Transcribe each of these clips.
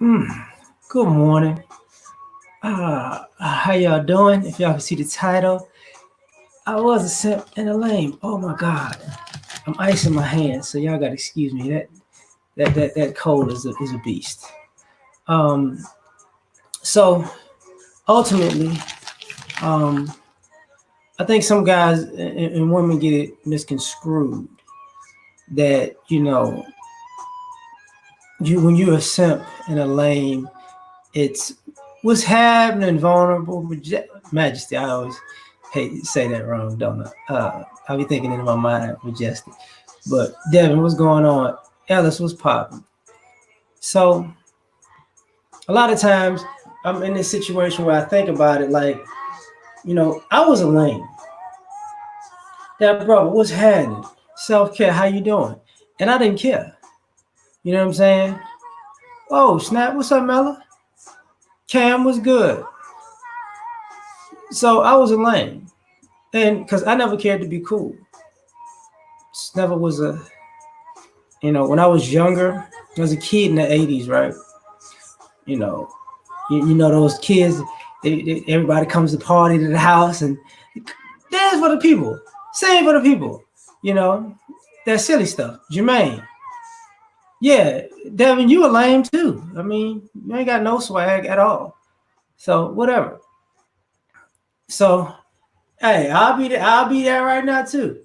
Mm, Good morning. How y'all doing? If y'all can see the title, I was a simp and a lame. Oh my God, I'm icing my hands, so y'all gotta excuse me. That cold is a beast. Um, so ultimately, um, I think some guys and women get it misconstrued that you when you're a simp and a lame, it's what's happening, vulnerable majesty. I always hate to say that wrong, don't I? I'll be thinking in my mind majestic. But Devin, what's going on? Ellis, what's popping? So a lot of times I'm in this situation where I think about it like, I was a lame. That brother, what's happening? Self-care, how you doing? And I didn't care. You know what I'm saying? Oh, snap, what's up, Mella? Cam was good. So I was a lame. And because I never cared to be cool. Just never was when I was younger, I was a kid in the 80s, right? You know, you know those kids, everybody comes to party to the house and dance for the people, sing for the people, you know, that silly stuff. Jermaine, yeah, Devin, you a lame too. I mean, you ain't got no swag at all. So whatever. So hey, I'll be there right now too.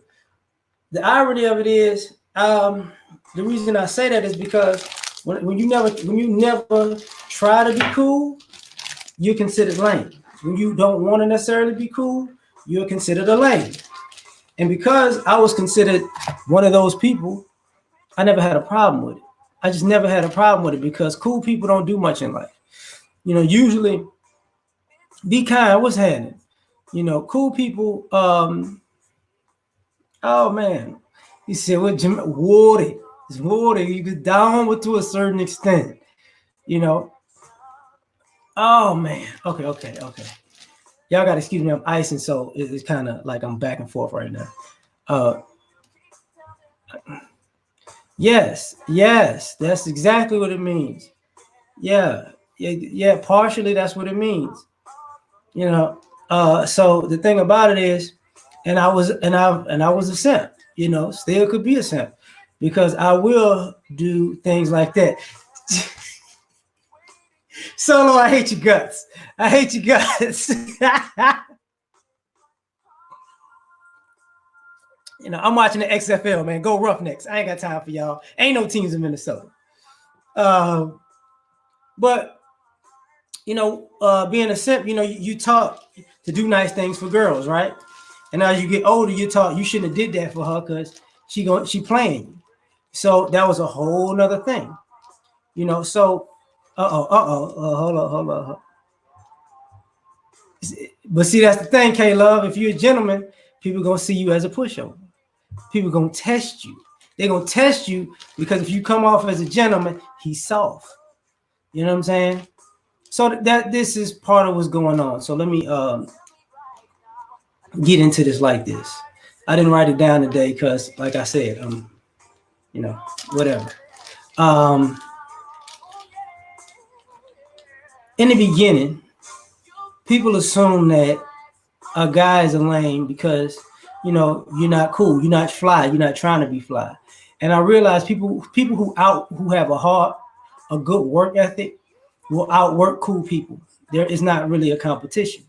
The irony of it is, the reason I say that is because when you never try to be cool, you're considered lame. When you don't want to necessarily be cool, you're considered a lame. And because I was considered one of those people, I never had a problem with it. I just never had a problem with it because cool people don't do much in life. Usually be kind. What's happening? Cool people. Oh man, he said, "What Jim water? It's water. You get down with to a certain extent." You know. Oh man. Okay. Y'all got to excuse me. I'm icing, so it's kind of like I'm back and forth right now. Uh, yes, that's exactly what it means. Yeah. Partially, that's what it means. You know. So the thing about it is, and I was a simp. Still could be a simp because I will do things like that. Solo, I hate your guts. I hate your guts. I'm watching the XFL, man. Go Roughnecks. I ain't got time for y'all. Ain't no teams in Minnesota. Uh, but being a simp, you taught to do nice things for girls, right? And as you get older, you taught you shouldn't have did that for her because she playing you. So that was a whole nother thing, So, hold on. But see, that's the thing, K Love. If you're a gentleman, people gonna see you as a pushover. People gonna test you. They're gonna test you because if you come off as a gentleman, he's soft. You know what I'm saying? So that this is part of what's going on. So let me get into this like this. I didn't write it down today because, like I said, you know, whatever. Um, in the beginning, people assume that a guy is a lame because you're not cool, you're not fly, you're not trying to be fly. And I realize people who have a good work ethic will outwork cool people. There is not really a competition,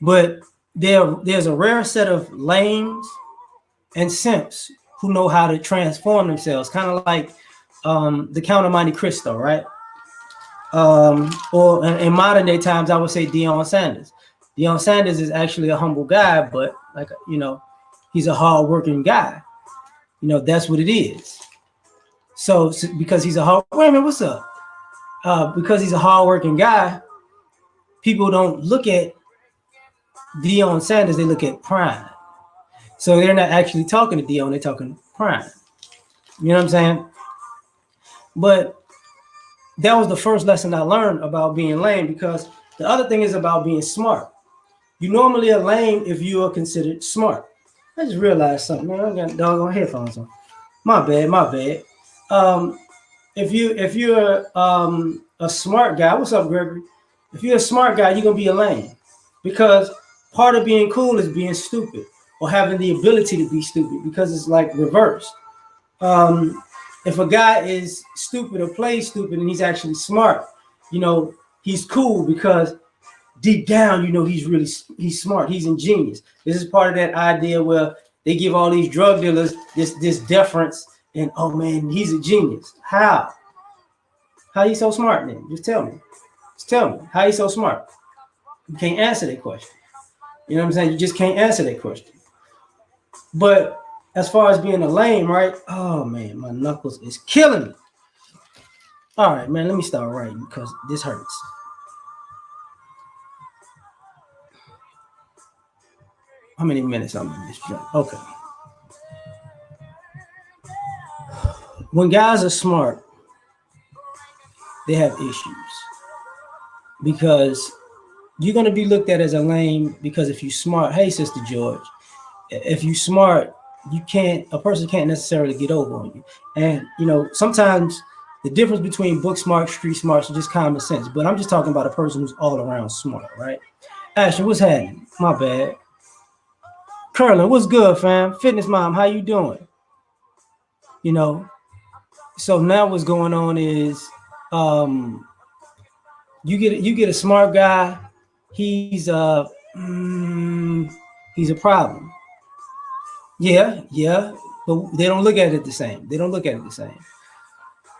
but there's a rare set of lames and simps who know how to transform themselves, kind of like the Count of Monte Cristo, right? Or in modern day times, I would say Deion Sanders. Deion Sanders is actually a humble guy, but he's a hardworking guy. That's what it is. So because he's a hard, wait a minute, what's up? Because he's a hardworking guy, people don't look at Deion Sanders; they look at Prime. So they're not actually talking to Deion; they're talking Prime. You know what I'm saying? But that was the first lesson I learned about being lame because the other thing is about being smart. You normally are lame if you are considered smart. I just realized something, man. I got doggone headphones on. My bad. if you're a smart guy, what's up, Gregory? If you're a smart guy, you're gonna be a lame, because part of being cool is being stupid or having the ability to be stupid, because it's like reversed. Um, if a guy is stupid or plays stupid and he's actually smart, you know, he's cool because deep down, you know, he's smart, he's ingenious. This is part of that idea where they give all these drug dealers this deference, and oh man, he's a genius. How you so smart then? Just tell me. Just tell me. How you so smart? You can't answer that question. You know what I'm saying? You just can't answer that question. But as far as being a lame, right? Oh man, my knuckles is killing me. All right, man, let me start writing because this hurts. How many minutes I'm in this joint? Okay. When guys are smart, they have issues because you're gonna be looked at as a lame because if you smart, hey Sister George, if you smart, a person can't necessarily get over on you. And you know, sometimes the difference between book smart, street smart is just common sense. But I'm just talking about a person who's all around smart, right? Ashley, what's happening? My bad. Curlin, what's good, fam? Fitness mom, how you doing? You know, so now what's going on is um you get a smart guy, he's he's a problem. Yeah, but they don't look at it the same. They don't look at it the same.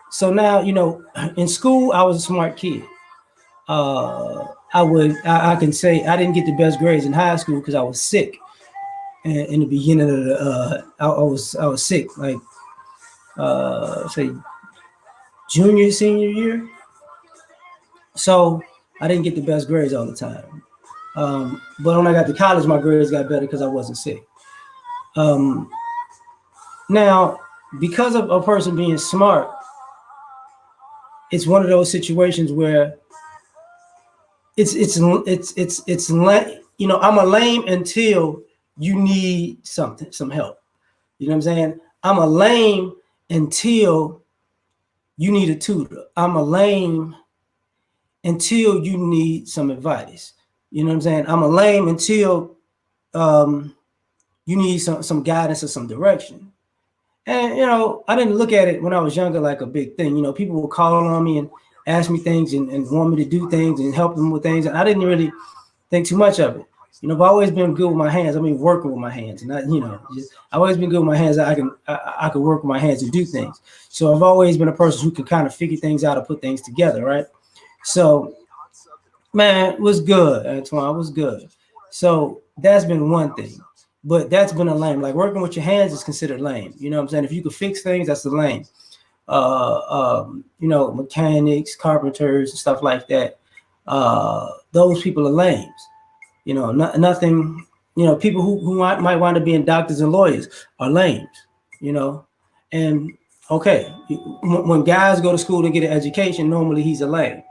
So now, you know, in school, I was a smart kid. I can say I didn't get the best grades in high school because I was sick. In the beginning of the, I was sick, like say junior, senior year. So I didn't get the best grades all the time. But when I got to college, my grades got better because I wasn't sick. Um, Now, because of a person being smart, it's one of those situations where it's you know, I'm a lame until you need something, some help. You know what I'm saying? I'm a lame until you need a tutor. I'm a lame until you need some advice. You know what I'm saying? I'm a lame until you need some guidance or some direction. And you know, I didn't look at it when I was younger like a big thing. You know, people would call on me and ask me things and want me to do things and help them with things. And I didn't really think too much of it. You know, I've always been good with my hands. I mean, working with my hands, and I've always been good with my hands. I can work with my hands and do things. So I've always been a person who can kind of figure things out and put things together, right? So, man, was good, Antoine. Was good. So that's been one thing. But that's been a lame. Like working with your hands is considered lame. You know what I'm saying? If you could fix things, that's the lame. You know, mechanics, carpenters, and stuff like that. Those people are lames. You know, nothing. You know, people who might wind up being doctors and lawyers are lames. You know, and okay, when guys go to school and get an education, normally he's a lame.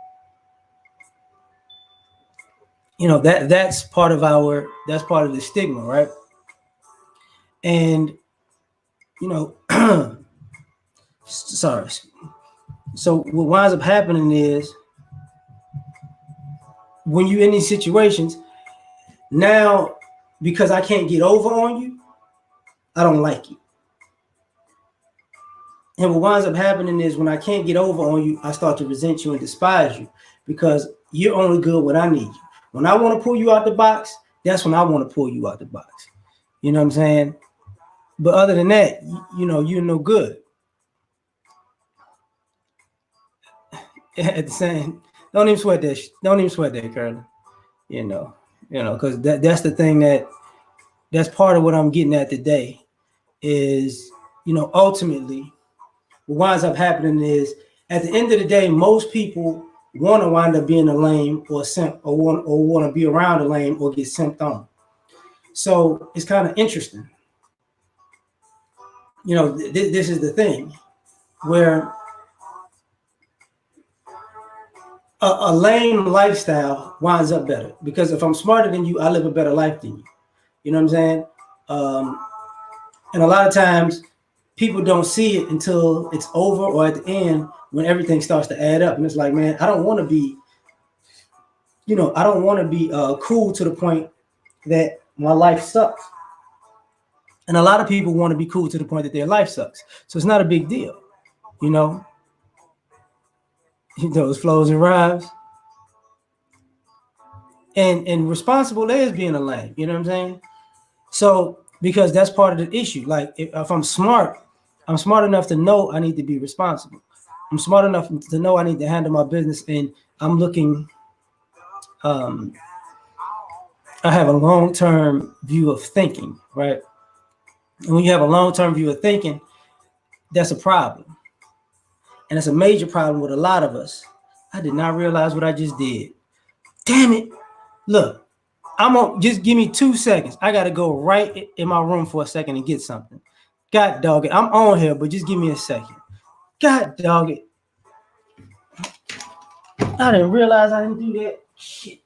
You know, that's part of the stigma, right? And you know, sorry. So what winds up happening is when you're in these situations, now because I can't get over on you, I don't like you. And what winds up happening is when I can't get over on you, I start to resent you and despise you because you're only good when I need you. When I want to pull you out the box, that's when I want to pull you out the box. You know what I'm saying? But other than that, you know, you're no good. At the same, don't even sweat that. Don't even sweat that, Curly. You know, because that's the thing that's part of what I'm getting at today is, you know, ultimately what winds up happening is at the end of the day, most people want to wind up being a lame or a simp or want to be around a lame or get simped on. So it's kind of interesting. You know, this is the thing where a lame lifestyle winds up better because if I'm smarter than you, I live a better life than you. You know what I'm saying? And a lot of times people don't see it until it's over or at the end when everything starts to add up, and it's like, man, I don't want to be, I don't want to be cool to the point that my life sucks. And a lot of people want to be cool to the point that their life sucks. So it's not a big deal, you know. Those flows and rhymes. And responsible is being a lame, you know what I'm saying? So because that's part of the issue. Like if I'm smart enough to know I need to be responsible. I'm smart enough to know I need to handle my business, and I'm looking. I have a long-term view of thinking, right? And when you have a long-term view of thinking, that's a problem. And it's a major problem with a lot of us. I did not realize what I just did. Damn it. Look, I'm on, just give me 2 seconds. I got to go right in my room for a second and get something. God dog it. I'm on here, but just give me a second. God dog it. I didn't realize I didn't do that. Shit.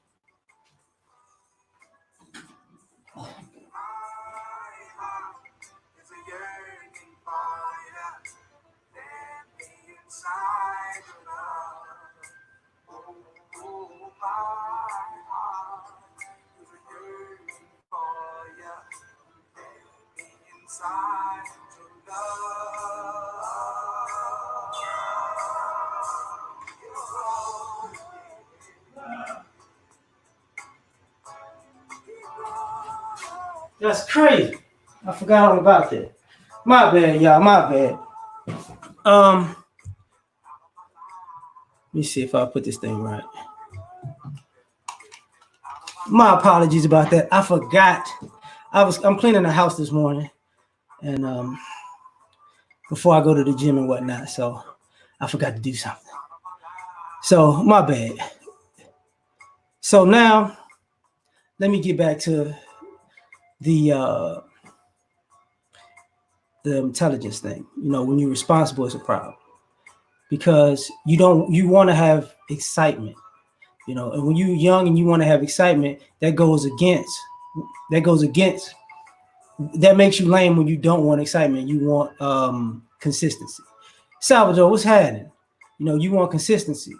That's crazy. I forgot all about that. My bad, y'all. My bad. Let me see if I put this thing right. My apologies about that. I forgot. I'm cleaning the house this morning, and before I go to the gym and whatnot, so I forgot to do something. So my bad. So now let me get back to the intelligence thing. When you're responsible, it's a problem because you want to have excitement. And when you're young and you want to have excitement, that makes you lame when you don't want excitement. You want consistency. Salvador, what's happening? You want consistency.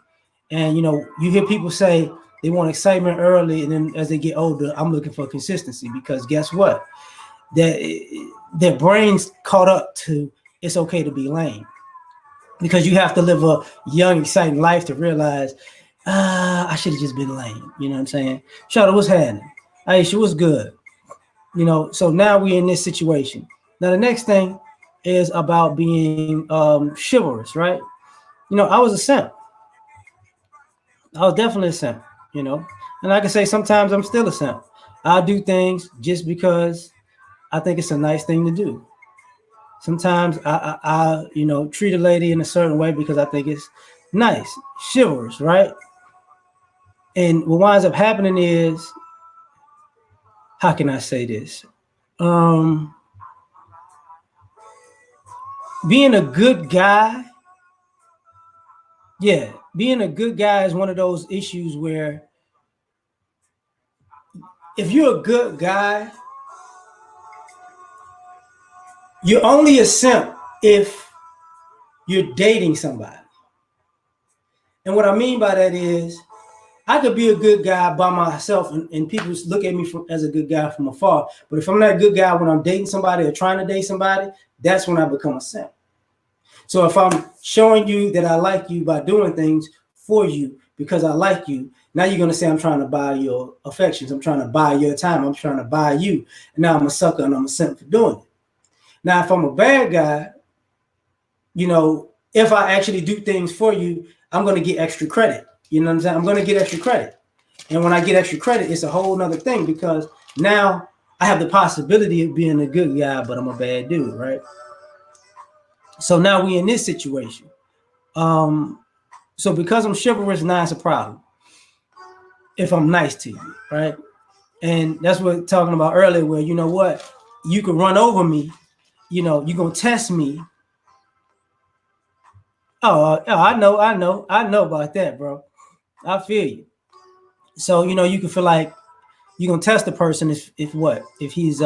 And, you hear people say they want excitement early, and then as they get older, I'm looking for consistency because guess what? Their brains caught up to it's okay to be lame because you have to live a young, exciting life to realize, I should have just been lame. You know what I'm saying? Shawty, what's happening? Aisha, what's good? So now we're in this situation. Now, the next thing is about being chivalrous, right? I was a simp. I was definitely a simp, and I can say sometimes I'm still a simp. I do things just because I think it's a nice thing to do. Sometimes I treat a lady in a certain way because I think it's nice, chivalrous, right? And what winds up happening is, how can I say this? Being a good guy, being a good guy is one of those issues where if you're a good guy, you're only a simp if you're dating somebody. And what I mean by that is, I could be a good guy by myself and people look at me as a good guy from afar. But if I'm not a good guy when I'm dating somebody or trying to date somebody, that's when I become a simp. So if I'm showing you that I like you by doing things for you because I like you, now you're going to say I'm trying to buy your affections. I'm trying to buy your time. I'm trying to buy you. And now I'm a sucker and I'm a simp for doing it. Now, if I'm a bad guy, if I actually do things for you, I'm going to get extra credit. You know what I'm saying? I'm going to get extra credit. And when I get extra credit, it's a whole nother thing because now I have the possibility of being a good guy, but I'm a bad dude, right? So now we in this situation. So because I'm chivalrous, now it's a problem. If I'm nice to you, right? And that's what we're talking about earlier, where you know what? You can run over me. You're going to test me. Oh, I know about that, bro. I feel you. So, you can feel like you're going to test the person if he's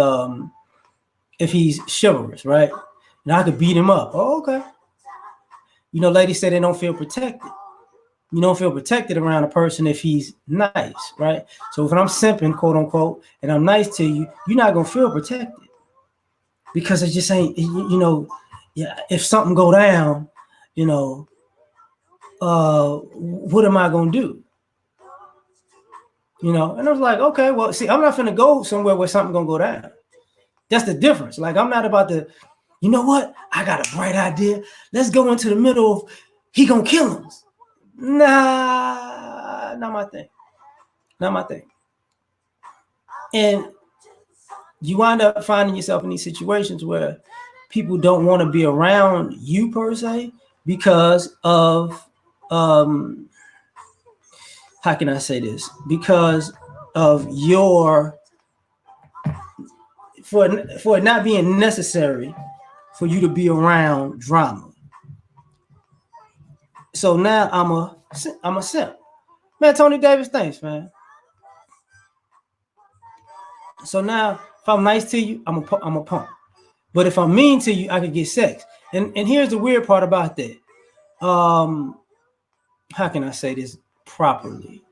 chivalrous, right? And I could beat him up. Oh, okay. You know, ladies say they don't feel protected. You don't feel protected around a person if he's nice, right? So if I'm simping, quote unquote, and I'm nice to you, you're not gonna feel protected because it just ain't, you know, yeah. If something go down, you know, what am I gonna do? You know, and I was like, okay, well, see, I'm not finna go somewhere where something gonna go down. That's the difference. Like, I'm not about to, you know what? I got a bright idea. Let's go into the middle of, he gonna kill him. Nah, not my thing. Not my thing. And you wind up finding yourself in these situations where people don't want to be around you per se because of how can I say this? Because of your for it not being necessary for you to be around drama. So now I'm a simp. Man, Tony Davis, thanks, man. So now if I'm nice to you, I'm a punk. But if I'm mean to you, I could get sex. And here's the weird part about that. How can I say this properly?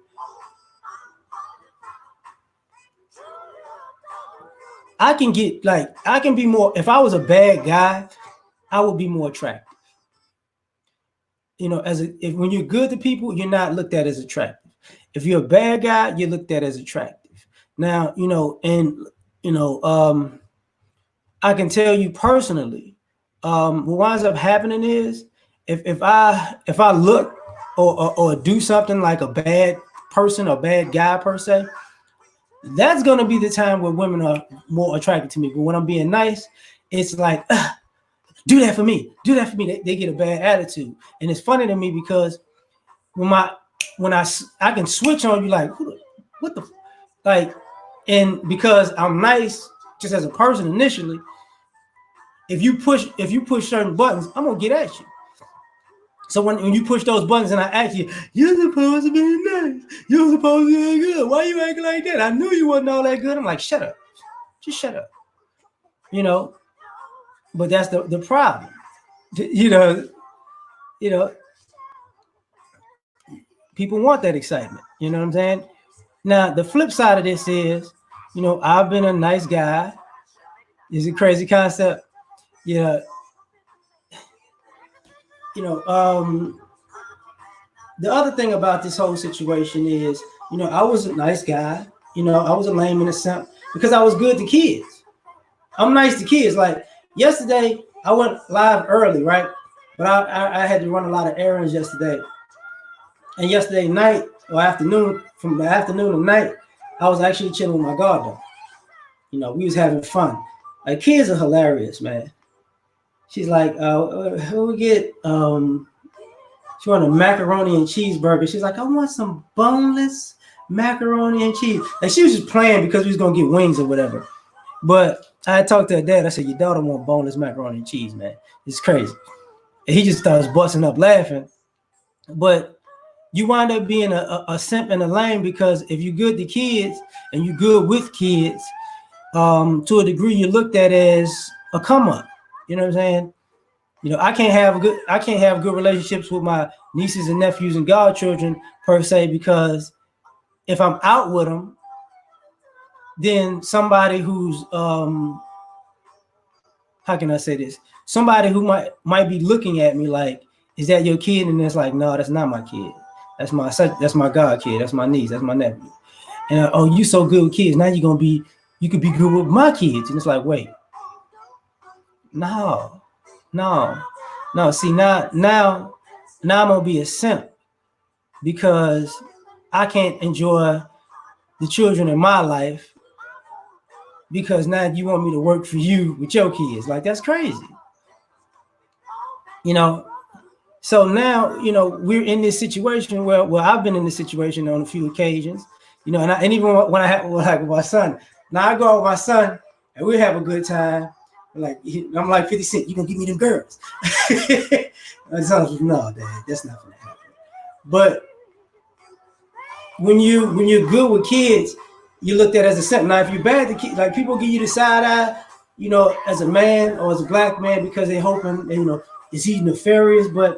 I can be more, if I was a bad guy, I would be more attractive. You know, when you're good to people, you're not looked at as attractive. If you're a bad guy, you're looked at as attractive. Now, you know, and you know, I can tell you personally, what winds up happening is if I look or do something like a bad person or bad guy per se, that's gonna be the time where women are more attracted to me. But when I'm being nice, it's like, do that for me, do that for me. They get a bad attitude, and it's funny to me because when I can switch on you like, what the like, and because I'm nice just as a person initially. If you push certain buttons, I'm gonna get at you. So when you push those buttons and I ask you, you're supposed to be nice. You're supposed to be good. Why you acting like that? I knew you wasn't all that good. I'm like, shut up. Just shut up. You know, but that's the problem. You know, people want that excitement. You know what I'm saying? Now, the flip side of this is, you know, I've been a nice guy. It's a crazy concept. Yeah. You know, the other thing about this whole situation is, you know, I was a nice guy. You know, I was a lame and a simp because I was good to kids. I'm nice to kids. Like yesterday, I went live early, right? But I had to run a lot of errands yesterday. And yesterday night or afternoon, from the afternoon to night, I was actually chilling with my goddaughter. You know, we was having fun. Like kids are hilarious, man. She's like, we get she wanted a macaroni and cheeseburger. She's like, I want some boneless macaroni and cheese. Like she was just playing because we was gonna get wings or whatever. But I talked to her dad. I said, your daughter want boneless macaroni and cheese, man. It's crazy. And he just starts busting up laughing. But you wind up being a simp and a lame because if you're good to kids and you're good with kids, to a degree you're looked at as a come up. You know what I'm saying? You know, I can't have good relationships with my nieces and nephews and godchildren per se because if I'm out with them, then somebody who's how can I say this? Somebody who might be looking at me like, is that your kid? And it's like, no, that's not my kid. That's my god kid. That's my niece. That's my nephew. And oh, you so good with kids. Now you could be good with my kids. And it's like, wait, no. See, now I'm gonna be a simp because I can't enjoy the children in my life because now you want me to work for you with your kids. Like that's crazy. You know, so now, you know, we're in this situation where I've been in this situation on a few occasions, you know, and even when I have like my son, now I go out with my son and we have a good time. I'm like 50 Cent, you gonna give me them girls? My son's like, no, Dad, that's not gonna happen. But when you're good with kids, you looked at as a simp. Now, if you're bad to kids, like people give you the side eye, you know, as a man or as a black man because they're hoping, you know, is he nefarious? But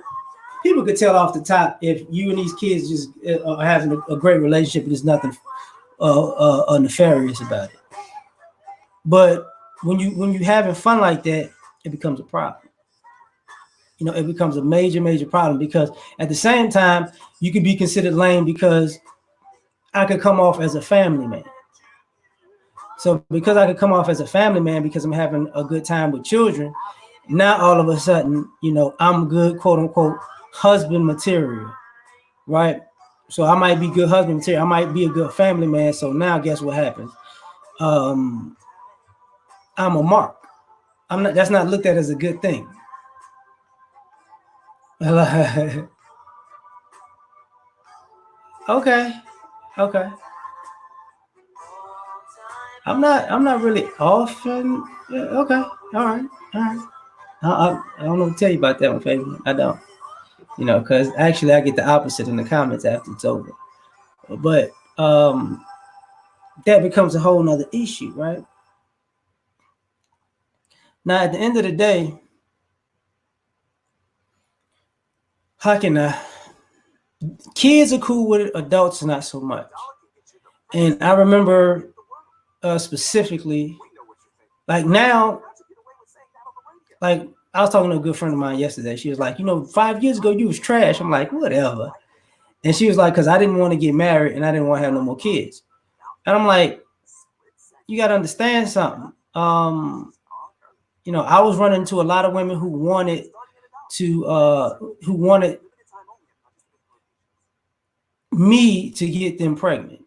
people could tell off the top if you and these kids just are having a great relationship and there's nothing nefarious about it. But when you having fun like that, it becomes a problem. You know, it becomes a major problem because at the same time, you could be considered lame because I could come off as a family man. So because I could come off as a family man because I'm having a good time with children, now all of a sudden, you know, I'm good, quote unquote, husband material, right? So I might be good husband material. I might be a good family man. So now guess what happens? I'm a mark. I'm not. That's not looked at as a good thing. Okay, okay. I'm not really often. Yeah, okay, all right, all right. I don't know what to tell you about that one, Fabian. I don't. You know, because actually I get the opposite in the comments after it's over. But that becomes a whole nother issue, right? Now, at the end of the day, how can I? Kids are cool with it, adults not so much. And I remember specifically, like now, like I was talking to a good friend of mine yesterday. She was like, you know, 5 years ago you was trash. I'm like, whatever. And she was like, because I didn't want to get married and I didn't want to have no more kids. And I'm like, you got to understand something. You know, I was running into a lot of women who wanted me to get them pregnant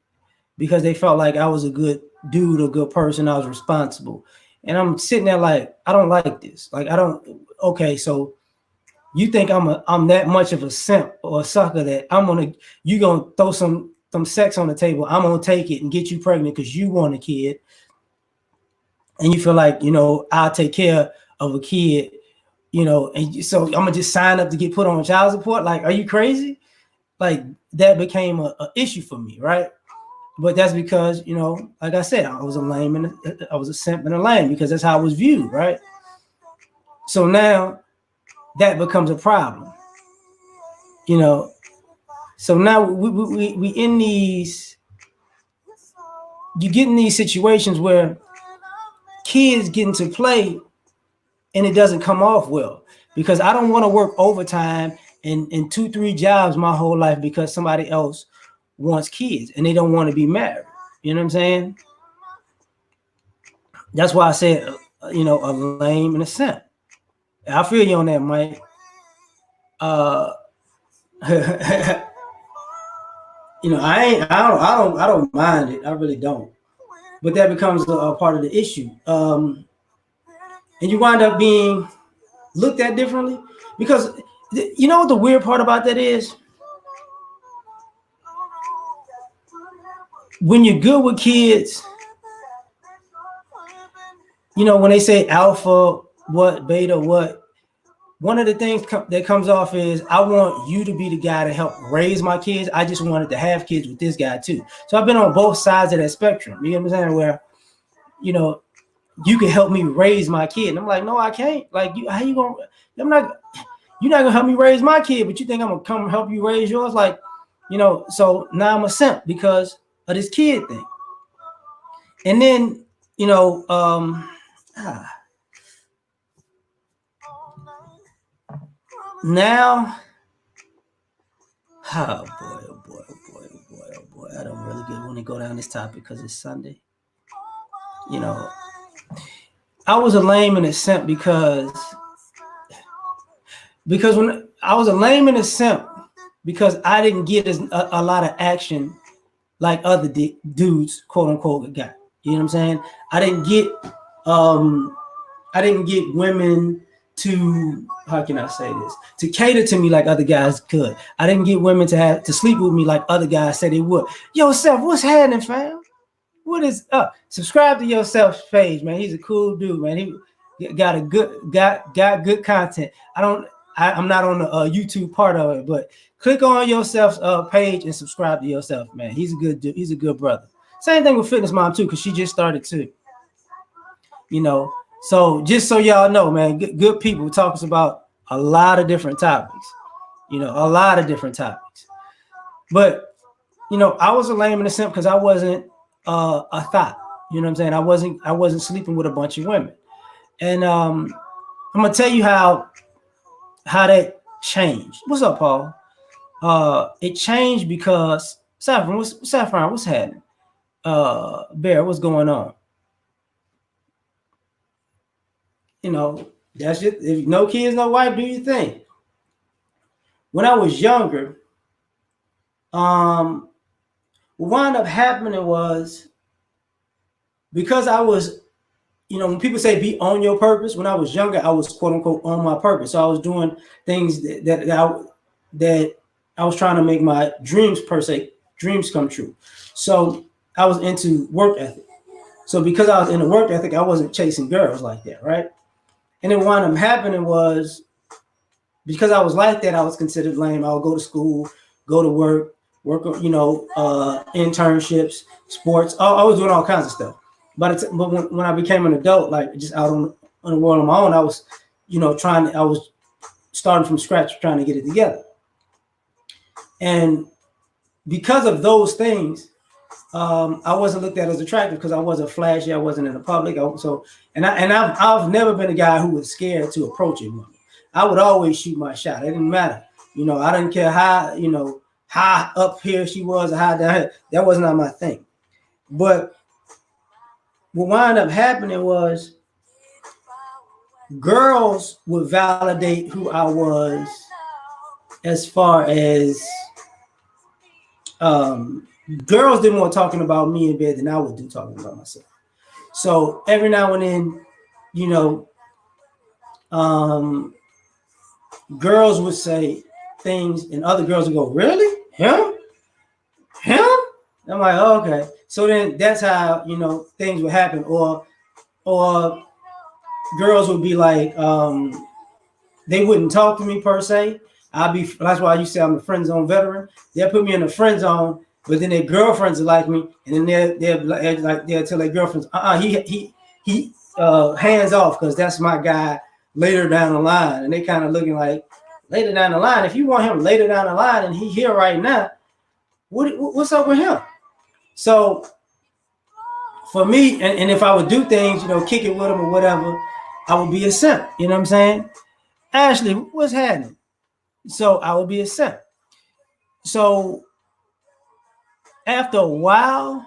because they felt like I was a good dude, a good person, I was responsible. And I'm sitting there like, I don't like this. Like, I don't. Okay, so you think I'm that much of a simp or a sucker that you gonna throw some sex on the table? I'm gonna take it and get you pregnant because you want a kid, and you feel like, you know, I'll take care of a kid, you know, and so I'm gonna just sign up to get put on child support? Like, are you crazy? Like, that became a issue for me, right? But that's because, you know, like I said, I was a lame and I was a simp and a lame because that's how I was viewed, right? So now that becomes a problem, you know. So now we in these, you get in these situations where kids get into play and it doesn't come off well because I don't want to work overtime and 2-3 jobs my whole life because somebody else wants kids and they don't want to be married. You know what I'm saying? That's why I said, you know, a lame and a simp. I feel you on that, Mike. You know, I don't mind it. I really don't. But that becomes a part of the issue. And you wind up being looked at differently because you know what the weird part about that is? When you're good with kids, you know, when they say alpha, what, beta, what, one of the things that comes off is I want you to be the guy to help raise my kids. I just wanted to have kids with this guy too. So I've been on both sides of that spectrum. You know what I'm saying? Where, you know, you can help me raise my kid. And I'm like, no, I can't. Like, how you gonna? You're not gonna help me raise my kid, but you think I'm gonna come help you raise yours? Like, you know. So now I'm a simp because of this kid thing. And then, you know, now, oh boy, oh boy, oh boy, oh boy, oh boy. I don't really want to go down this topic because it's Sunday. You know, I was a lame and a simp because when I was a lame and a simp because I didn't get a lot of action like other dudes, quote unquote, got. You know what I'm saying? I didn't get women to, how can I say this, to cater to me like other guys could. I didn't get women to sleep with me like other guys said they would. Yo, Seth, what's happening, fam? What is up? Subscribe to yourself's page, man. He's a cool dude, man. He got good content. I'm not on the YouTube part of it, but click on yourself's page and subscribe to yourself, man. He's a good dude. He's a good brother. Same thing with Fitness Mom too, because she just started too. You know, so just so y'all know, man, good people talks about a lot of different topics. You know, a lot of different topics. But you know, I was a lame and a simp because I wasn't a thought. You know what I'm saying? I wasn't sleeping with a bunch of women. And I'm gonna tell you how that changed. What's up, Paul? It changed because Saffron, what's happening? Bear, what's going on? You know, that's just if no kids, no wife, do your thing. When I was younger, what wound up happening was because I was, you know, when people say be on your purpose, when I was younger, I was quote unquote on my purpose. So I was doing things that I was trying to make my dreams per se, dreams come true. So I was into work ethic. So because I was in the work ethic, I wasn't chasing girls like that, right? And then what wound up happening was because I was like that, I was considered lame. I would go to school, go to work, you know, internships, sports. I was doing all kinds of stuff. But when I became an adult, like just out on the world on my own, I was, you know, I was starting from scratch, trying to get it together. And because of those things, I wasn't looked at as attractive because I wasn't flashy. I wasn't in the public. I've never been a guy who was scared to approach a woman. I would always shoot my shot. It didn't matter. You know, I didn't care how up here she was or how down. That was not my thing. But what wound up happening was girls would validate who I was as far as girls did more talking about me in bed than I would do talking about myself. So every now and then, you know, girls would say things and other girls would go, really? Him? I'm like, oh, okay. So then that's how, you know, things would happen. Or girls would be like, they wouldn't talk to me per se. That's why you say I'm a friend zone veteran. They'll put me in a friend zone, but then their girlfriends are like me, and then they'll tell their girlfriends, he hands off because that's my guy later down the line, and they kind of looking like later down the line. If you want him later down the line and he here right now, what's up with him? So for me, and if I would do things, you know, kick it with him or whatever, I would be a simp. You know what I'm saying? Ashley, what's happening? So I would be a simp. So after a while,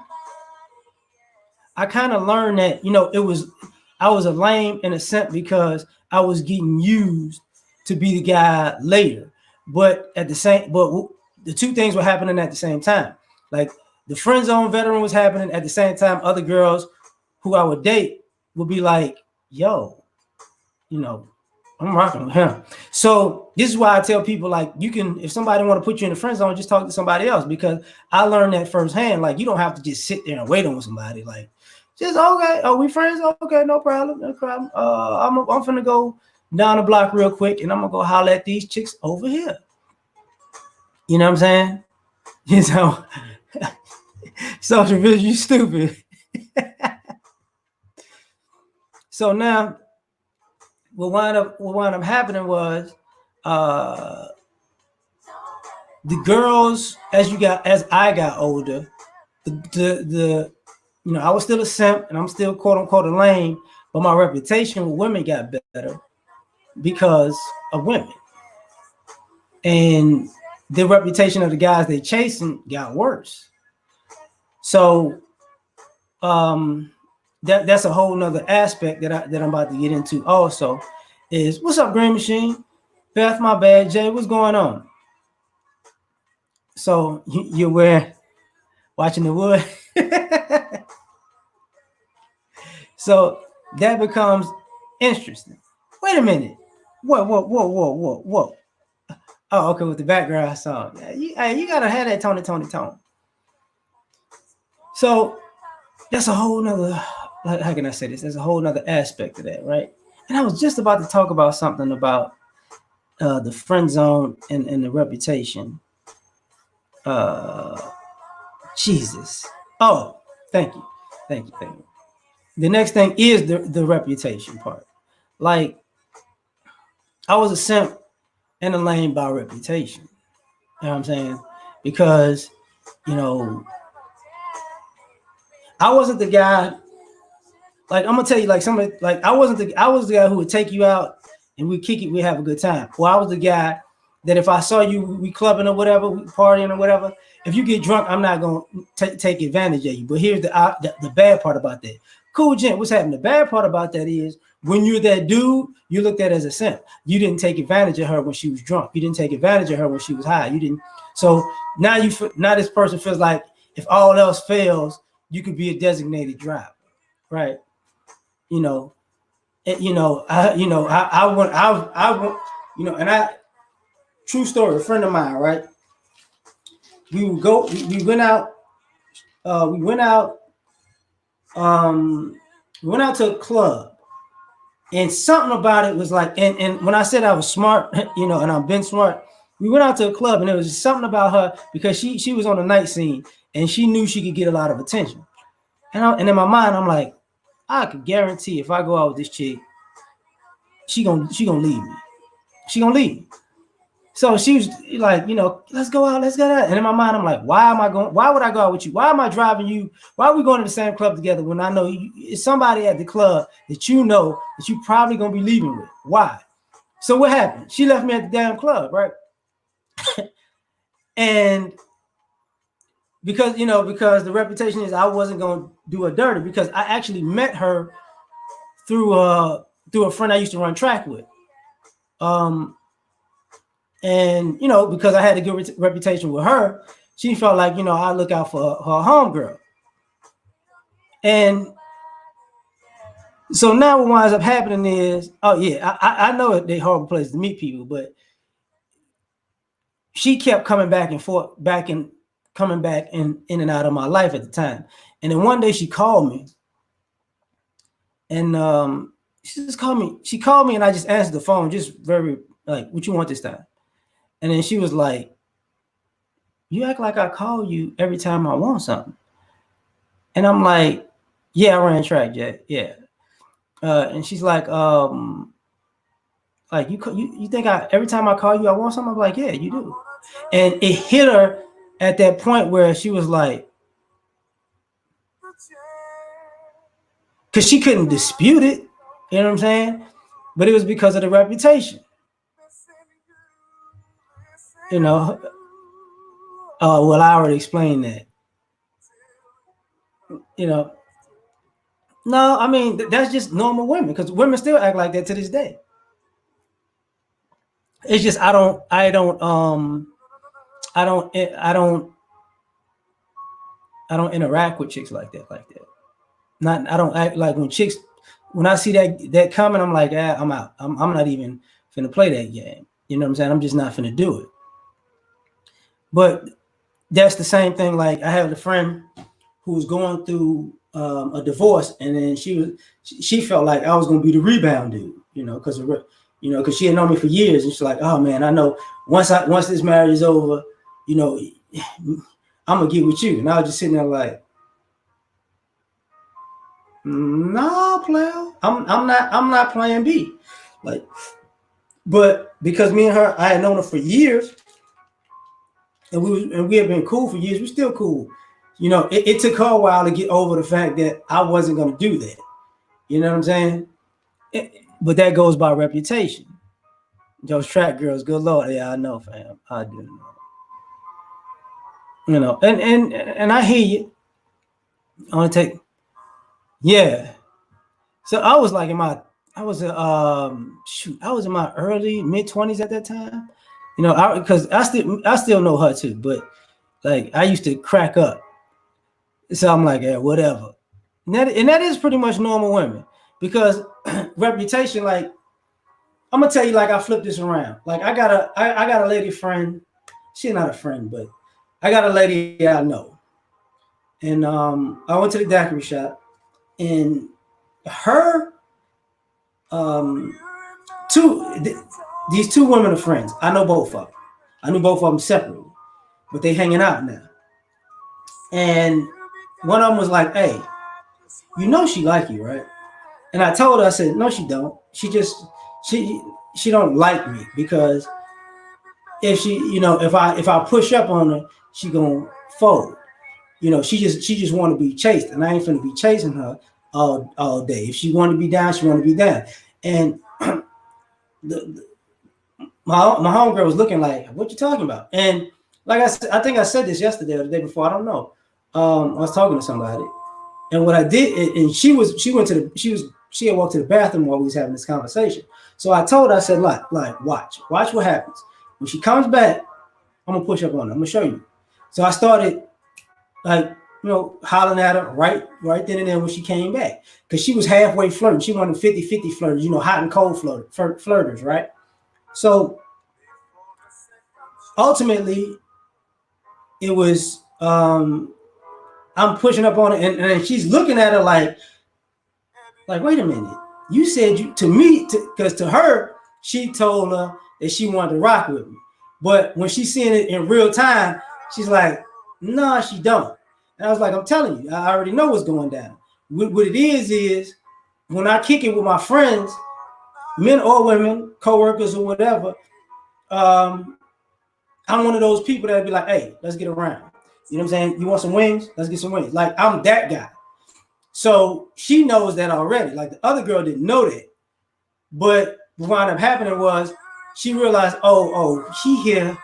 I kind of learned that, you know, I was a lame and a simp because I was getting used to be the guy later. But the two things were happening at the same time. Like the friend zone veteran was happening at the same time. Other girls who I would date would be like, yo, you know, I'm rocking with him. So this is why I tell people, like, you can, if somebody want to put you in the friend zone, just talk to somebody else, because I learned that firsthand. Like, you don't have to just sit there and wait on somebody. Like, just okay, we friends? Okay, no problem, no problem. I'm finna go down the block real quick, and I'm gonna go holler at these chicks over here. You know what I'm saying? You know, social vision, you stupid. So now, what wound up happening was, the girls, as I got older, the you know, I was still a simp and I'm still quote unquote a lame, but my reputation with women got better because of women. And the reputation of the guys they chasing got worse. So that's a whole nother aspect that I'm about to get into also. Is what's up, Green Machine? Beth, my bad. Jay, what's going on? So you're watching the wood. So that becomes interesting. Wait a minute. Whoa. Oh, okay, with the background song. Yeah, you gotta have that tone. So that's a whole nother, how can I say this? There's a whole nother aspect of that, right? And I was just about to talk about something about the friend zone and the reputation. Jesus. Oh, thank you. The next thing is the reputation part. Like, I was a simp and a lane by reputation. You know what I'm saying? Because, you know, I wasn't the guy. Like I'm gonna tell you, like somebody, like I was the guy who would take you out and we kick it, we have a good time. Well, I was the guy that if I saw you, we clubbing or whatever, we partying or whatever. If you get drunk, I'm not gonna take advantage of you. But here's the bad part about that. Cool, gent, what's happening? The bad part about that is when you're that dude, you looked at as a simp. You didn't take advantage of her when she was drunk. You didn't take advantage of her when she was high. You didn't. So now this person feels like if all else fails, you could be a designated driver, right? You know, and I, true story, a friend of mine, right? We went out, we went out, we went out to a club, and something about it was like, and when I said I was smart, and I've been smart, we went out to a club, and there was something about her because she was on the night scene, and she knew she could get a lot of attention, and in my mind, I'm like, I could guarantee if I go out with this chick, she gonna leave me. She gonna leave me. So she was like, let's go out, let's go out. And in my mind, I'm like, why would I go out with you? Why am I driving you? Why are we going to the same club together when I know it's somebody at the club that you know that you probably gonna be leaving with? Why? So what happened? She left me at the damn club, right? And because the reputation is I wasn't gonna do her dirty because I actually met her through a friend I used to run track with. And because I had a good reputation with her, she felt like I look out for her homegirl. And so now what winds up happening is, I know they're horrible places to meet people, but she kept coming back and forth, coming back in and out of my life at the time. And then one day she called me, and she just called me. She called me, and I just answered the phone, just very like, "What you want this time?" And then she was like, "You act like I call you every time I want something." And I'm like, "Yeah, I ran track, yeah." And she's like, you think every time I call you, I want something?" I'm like, "Yeah, you do." And it hit her at that point where she was like, because she couldn't dispute it, you know what I'm saying? But it was because of the reputation. Well, I already explained that. No, I mean that's just normal women because women still act like that to this day. It's just I don't interact with chicks like that. I don't act like when I see that coming, I'm like, I'm out. I'm not even finna play that game. You know what I'm saying? I'm just not finna do it. But that's the same thing. Like I have a friend who was going through a divorce, and then she felt like I was gonna be the rebound dude, because she had known me for years, and she's like, "Oh man, I know once this marriage is over, I'm gonna get with you." And I was just sitting there like, "No, player, I'm not plan B." Like, but because me and her, I had known her for years, and we had been cool for years. We're still cool. It took her a while to get over the fact that I wasn't gonna do that. You know what I'm saying? But that goes by reputation. Those track girls, good Lord, yeah, I know, fam. I do know. And I hear you. I want to take, yeah. So I was like I was in my early mid-20s at that time. Because I still know her too, but like I used to crack up. So I'm like, yeah, whatever. And that is pretty much normal women because reputation, like I'm gonna tell you, like I flipped this around. Like I got a lady friend. She's not a friend, but I got a lady I know. And I went to the daiquiri shop, and her these two women are friends. I know both of them. I knew both of them separately, but they hanging out now. And one of them was like, "Hey, she like you, right?" And I told her, I said, "No, she don't. She don't like me because if she, if I push up on her, she gonna fold. She just want to be chased, and I ain't finna be chasing her all day. If she want to be down, she want to be down. And the, my homegirl was looking like, "What you talking about?" And like I said, I think I said this yesterday or the day before. I don't know. I was talking to somebody, and what I did, and she had walked to the bathroom while we was having this conversation. So I told her, I said, like, watch what happens when she comes back. I'm gonna push up on her. I'm gonna show you. So I started like hollering at her right then and there when she came back, because she was halfway flirting. She wanted 50-50 flirters, hot and cold flirters, right? So ultimately, it was I'm pushing up on her, and she's looking at her like, wait a minute, you said you to me, because to her, she told her that she wanted to rock with me, but when she's seeing it in real time, she's like, nah, she don't. And I was like, I'm telling you, I already know what's going down. What it is when I kick it with my friends, men or women, coworkers or whatever, I'm one of those people that'd be like, hey, let's get around. You know what I'm saying? You want some wings? Let's get some wings. Like, I'm that guy. So she knows that already. Like, the other girl didn't know that. But what wound up happening was she realized, oh, he here.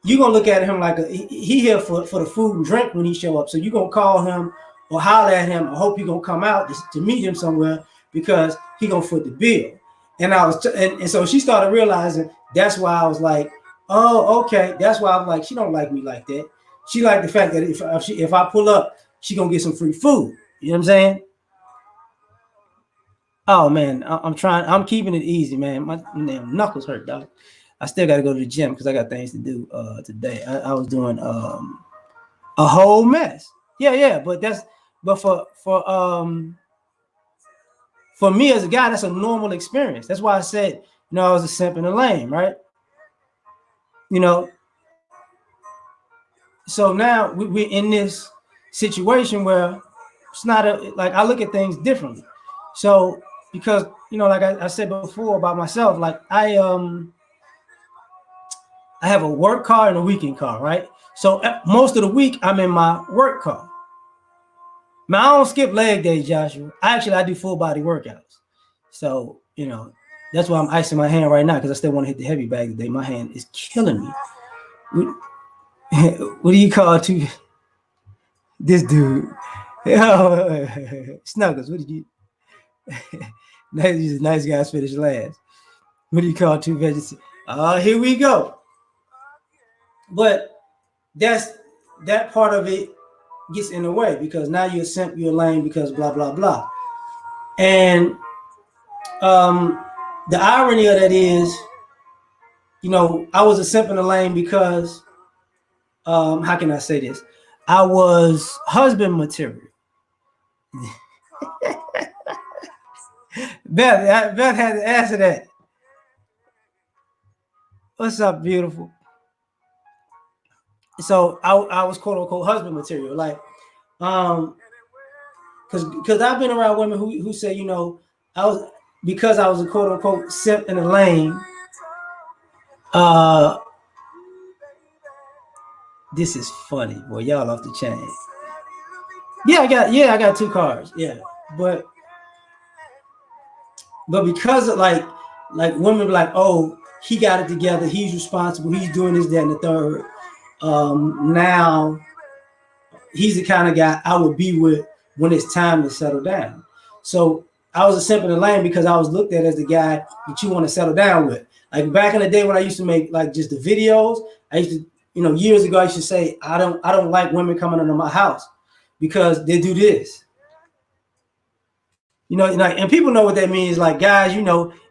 You're going to look at him like he here for the food and drink when he show up. So you're going to call him or holler at him. I hope you're going to come out to meet him somewhere, because he going to foot the bill. And and so she started realizing that's why I was like, oh, okay. That's why I'm like, she don't like me like that. She liked the fact that if I pull up, she going to get some free food. You know what I'm saying? Oh man, I'm keeping it easy, man. My damn knuckles hurt, dog. I still got to go to the gym because I got things to do today. I was doing a whole mess. Yeah, but for me as a guy, that's a normal experience. That's why I said, I was a simp and a lame, right? You know, so now we're in this situation where it's not like I look at things differently. So because like I said before about myself, like I have a work car and a weekend car, right? So most of the week I'm in my work car. Now I don't skip leg days, Joshua. I do full body workouts. So that's why I'm icing my hand right now, because I still want to hit the heavy bag today. My hand is killing me. What do you call this dude? Oh, Snuggles, what did you? Nice guys finish last. What do you call two veggies? Here we go. But that part of it gets in the way, because now you're a simp, you're a lame, because blah blah blah. And the irony of that is, I was a simp and a lame because how can I say this? I was husband material. Beth had to answer that. What's up, beautiful? So I was quote unquote husband material, like because I've been around women who say, I was, because I was a quote unquote simp and a lame. This is funny, boy. Y'all off the chain. Yeah, I got 2 cars. Yeah, but because of like women be like, oh, he got it together, he's responsible, he's doing this, that, and the third. Now he's the kind of guy I would be with when it's time to settle down. So I was a simp and a lame because I was looked at as the guy that you want to settle down with. Like back in the day when I used to make like just the videos, I used to, years ago, I used to say, I don't like women coming into my house because they do this. And people know what that means. Like guys,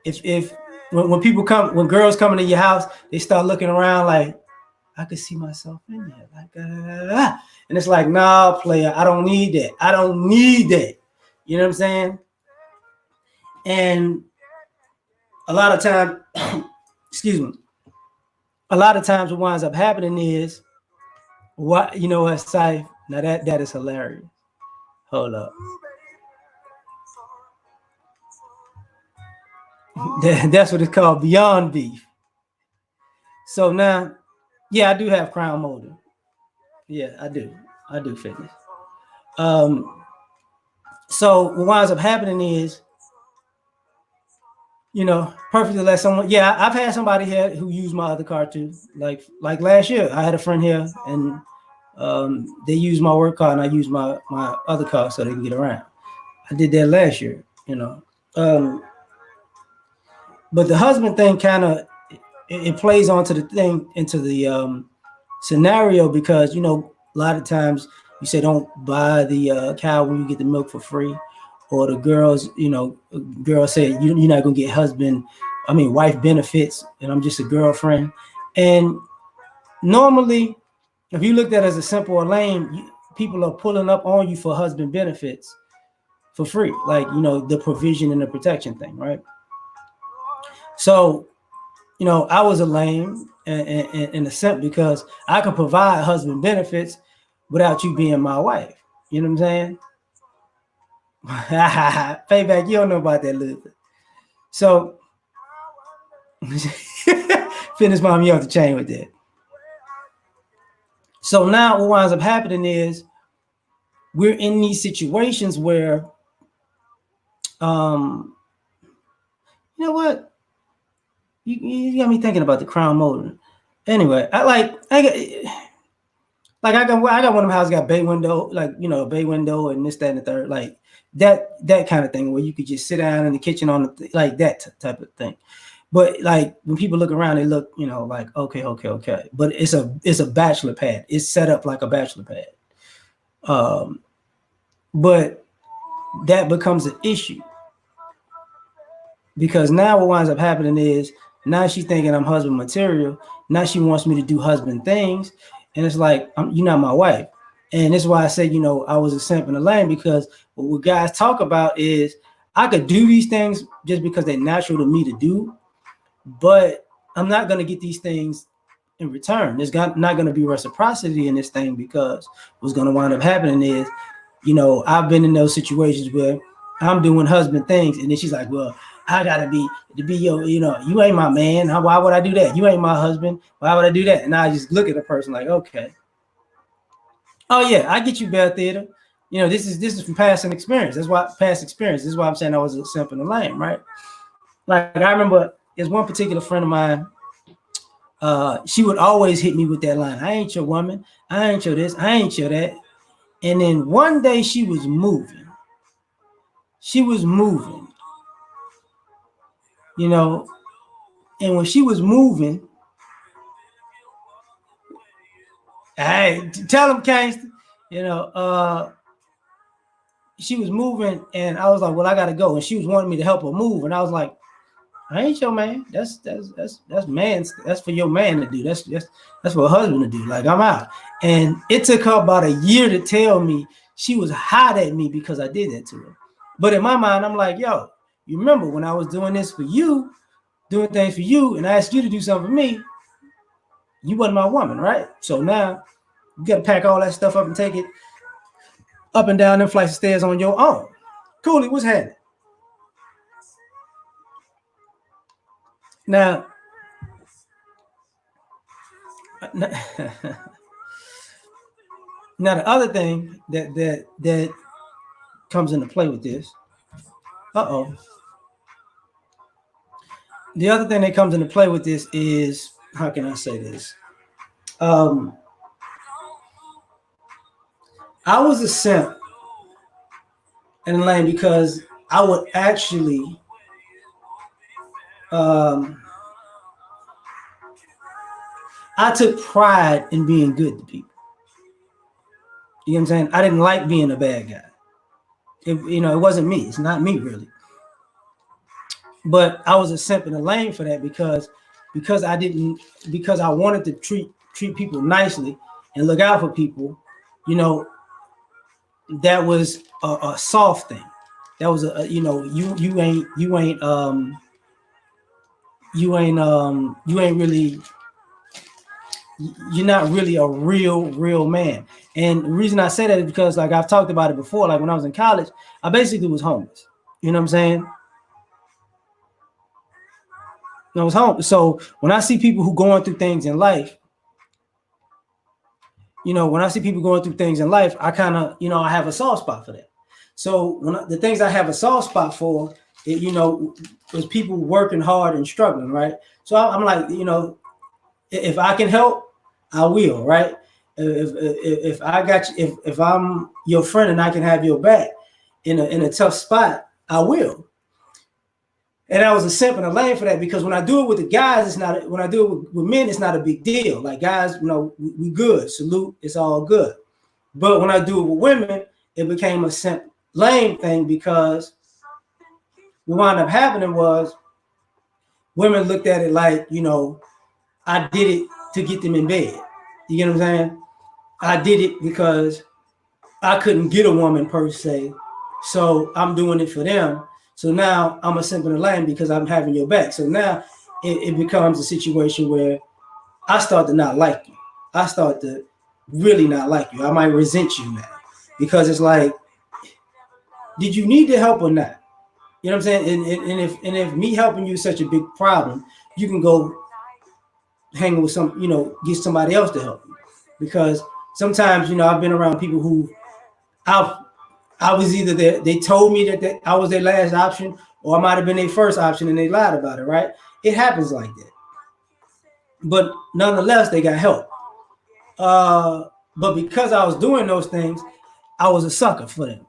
if when girls come into your house, they start looking around like, I could see myself in there, like, and it's like, nah, player, I don't need that. I don't need that. You know what I'm saying? And a lot of time, excuse me, a lot of times what winds up happening is, what what, Saif? Now that is hilarious. Hold up. That's what it's called, beyond beef. So now, yeah, I do have crown molding. Yeah, I do. I do fitness. Um, so what winds up happening is, perfectly let someone. Yeah, I've had somebody here who used my other car too. Like last year, I had a friend here, and they used my work car, and I used my other car so they can get around. I did that last year. Um, but the husband thing kind of it plays onto the thing into the scenario because a lot of times you say don't buy the cow when you get the milk for free, or the girls say you're not gonna get wife benefits, and I'm just a girlfriend. And normally, if you looked at it as a simple or lame, people are pulling up on you for husband benefits for free, like the provision and the protection thing, right? So I was a lame in a sense because I could provide husband benefits without you being my wife. You know what I'm saying? Payback, you don't know about that, little bit. So, fitness mom, you have to change with that. So now what winds up happening is we're in these situations where, you know what? You got me thinking about the crown molding. Anyway, I got one of them houses got bay window, a bay window and this, that, and the third, like that kind of thing where you could just sit down in the kitchen on like that type of thing. But like when people look around, they look, like okay. But it's a bachelor pad. It's set up like a bachelor pad. But that becomes an issue because now what winds up happening is now she's thinking I'm husband material. Now she wants me to do husband things, and it's like you're not my wife. And that's why I say I was a simp in the lane because what guys talk about is I could do these things just because they're natural to me to do, but I'm not gonna get these things in return. There's not gonna be reciprocity in this thing because what's gonna wind up happening is, I've been in those situations where I'm doing husband things, and then she's like, "Well, I gotta be to be your, you ain't my man. Why would I do that? You ain't my husband. Why would I do that?" And I just look at the person like, "Okay, oh yeah, I get you, Bell Theater. This is from past experience. That's why past experience. This is why I'm saying I was a simp in the lane, right? Like I remember there's one particular friend of mine. She would always hit me with that line: "I ain't your woman. I ain't your this. I ain't your that." And then one day she was moving. She was moving, and when she was moving, hey, tell him, Kingston, she was moving, and I was like, "Well, I gotta go." And she was wanting me to help her move, and I was like, "I ain't your man. That's man. That's for your man to do. That's for a husband to do. Like I'm out." And it took her about a year to tell me she was hot at me because I did that to her. But in my mind, I'm like, "Yo, you remember when I was doing this for you, doing things for you, and I asked you to do something for me? You wasn't my woman, right? So now you got to pack all that stuff up and take it up and down them flights of stairs on your own." Cooley, what's happening? Now, now the other thing that comes into play with this, the other thing that comes into play with this is, how can I say this? I was a simp in the lane because I would actually I took pride in being good to people. You know what I'm saying? I didn't like being a bad guy. It wasn't me. It's not me really. But I was a simp in the lane for that because I wanted to treat people nicely and look out for people. That was a soft thing. That was you ain't really, you're not really a real man. And the reason I say that is because, like I've talked about it before, like when I was in college, I basically was homeless. You know what I'm saying? I was home. So when I see people who going through things in life, when I see people going through things in life, I kind of, I have a soft spot for that. So the things I have a soft spot for, is people working hard and struggling, right? So I'm like, if I can help, I will, right? If I got you, if I'm your friend and I can have your back in a tough spot, I will. And I was a simp and a lame for that, because when I do it with the guys, it's not. When I do it with men, it's not a big deal. Like, guys, we good. Salute, it's all good. But when I do it with women, it became a simp lame thing, because what wound up happening was women looked at it like, I did it to get them in bed. You get what I'm saying? I did it because I couldn't get a woman per se, so I'm doing it for them. So now I'm a simp and a lame because I'm having your back. So now it becomes a situation where I start to not like you. I start to really not like you. I might resent you now, because it's like, did you need the help or not? You know what I'm saying? And if me helping you is such a big problem, you can go hang with get somebody else to help you. Because sometimes, I've been around people who I was either there, they told me that I was their last option, or I might have been their first option and they lied about it, right? It happens like that. But nonetheless, they got help. But because I was doing those things, I was a sucker for them.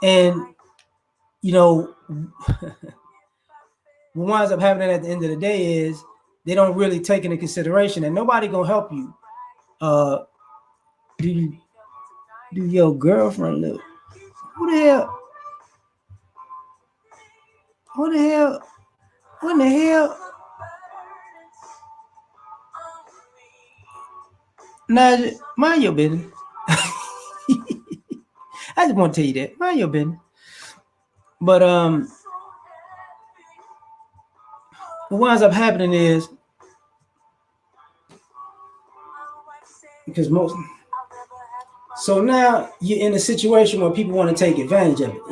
And, what winds up happening at the end of the day is they don't really take into consideration that nobody gonna help you. Do your girlfriend look? Who the hell? Who the hell? What in the hell? Nah, mind your business. I just want to tell you that. Mind your business. But what winds up happening is, because so now you're in a situation where people want to take advantage of it.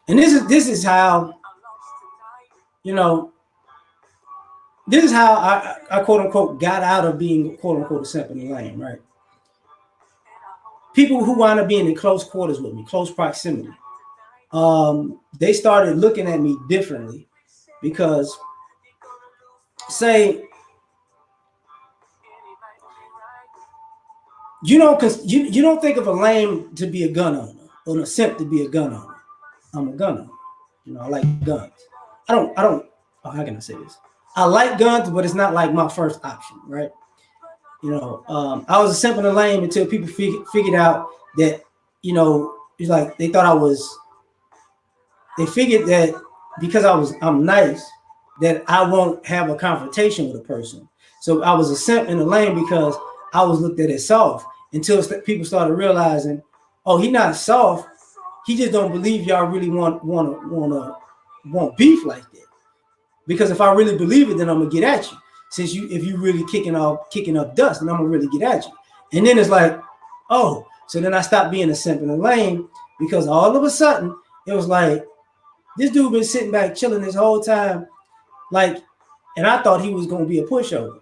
And this is how, this is how I quote unquote got out of being quote unquote a simp and a lame, right? People who wind up being in close quarters with me, close proximity, they started looking at me differently, because say you don't think of a lame to be a gun owner, or a simp to be a gun owner. I'm a gun owner. I like guns. I don't how can I say this? I like guns, but it's not like my first option, right? I was a simp and a lame until people figured out that, it's like they figured that because I'm nice, that I won't have a confrontation with a person. So I was a simp and a lame because I was looked at as soft, until people started realizing, oh, he not soft. He just don't believe y'all really want beef like that. Because if I really believe it, then I'm gonna get at you. If you really kicking up dust, then I'm gonna really get at you. And then it's like, oh, so then I stopped being a simp and a lame, because all of a sudden it was like, this dude been sitting back chilling this whole time, like, and I thought he was gonna be a pushover.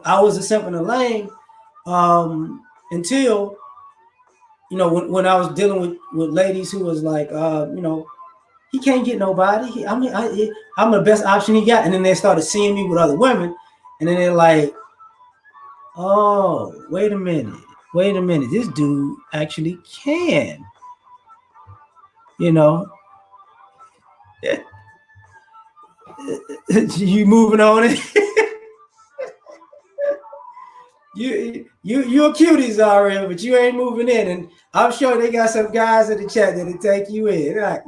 I was a simp and a lame until, when I was dealing with ladies who was like, he can't get nobody. I'm the best option he got. And then they started seeing me with other women, and then they're like, oh, wait a minute, this dude actually can, you moving on it. You're cuties already, but you ain't moving in. And I'm sure they got some guys in the chat that'll take you in. They're like,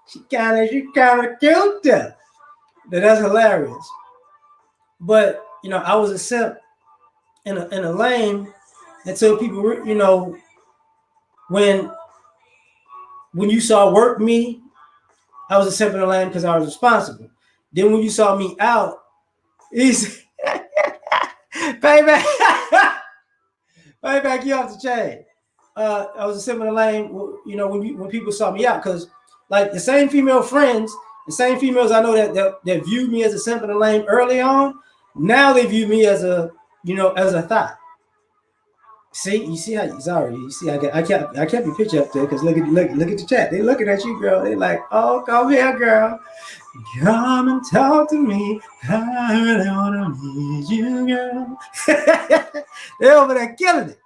she kind of cute. That's hilarious. But I was a simp and a lame until people, when you saw work me, I was a simp and a lame because I was responsible. Then when you saw me out, he's payback. Payback, you off the chain. I was a simp and a lame, when people saw me out, because like the same female friends The same females I know that viewed me as a simp and a lame early on, now they view me as a, as a thought. See, you see how, sorry, you see, I kept your picture up there because look at the chat. They looking at you, girl. They like, oh, come here, girl. Come and talk to me. I really wanna meet you, girl. They're over there killing it.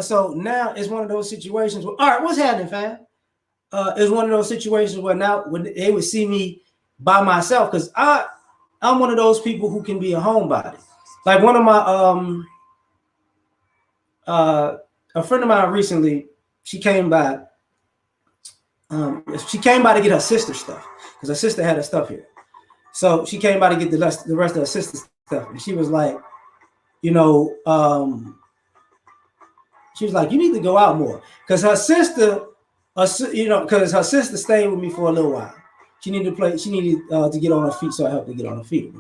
So now it's one of those situations where, all right, what's happening, fam? It's one of those situations where now when they would see me by myself, because I'm one of those people who can be a homebody. Like one of my a friend of mine recently, she came by to get her sister's stuff because her sister had her stuff here. So she came by to get the rest of her sister's stuff, and she was like, she was like, you need to go out more because her sister, because her sister stayed with me for a little while. She needed to get on her feet, so I helped her get on her feet.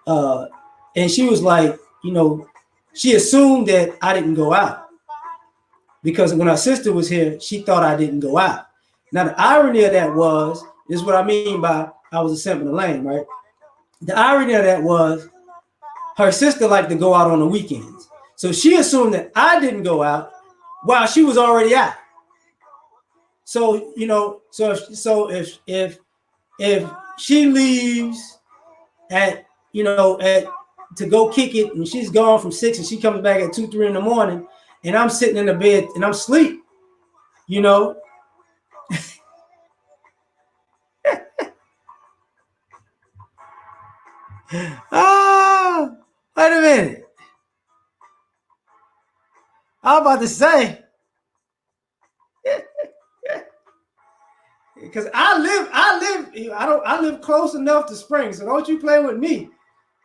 And she was like, she assumed that I didn't go out because when her sister was here, she thought I didn't go out. Now, the irony of that is what I mean by I was a simp and a lame, right? The irony of that was her sister liked to go out on the weekends. So she assumed that I didn't go out while she was already out. So, if she leaves at to go kick it and she's gone from 6 and she comes back at 2, 3 in the morning and I'm sitting in the bed and I'm asleep, Oh, wait a minute. I'm about to say, because I live close enough to spring, so don't you play with me,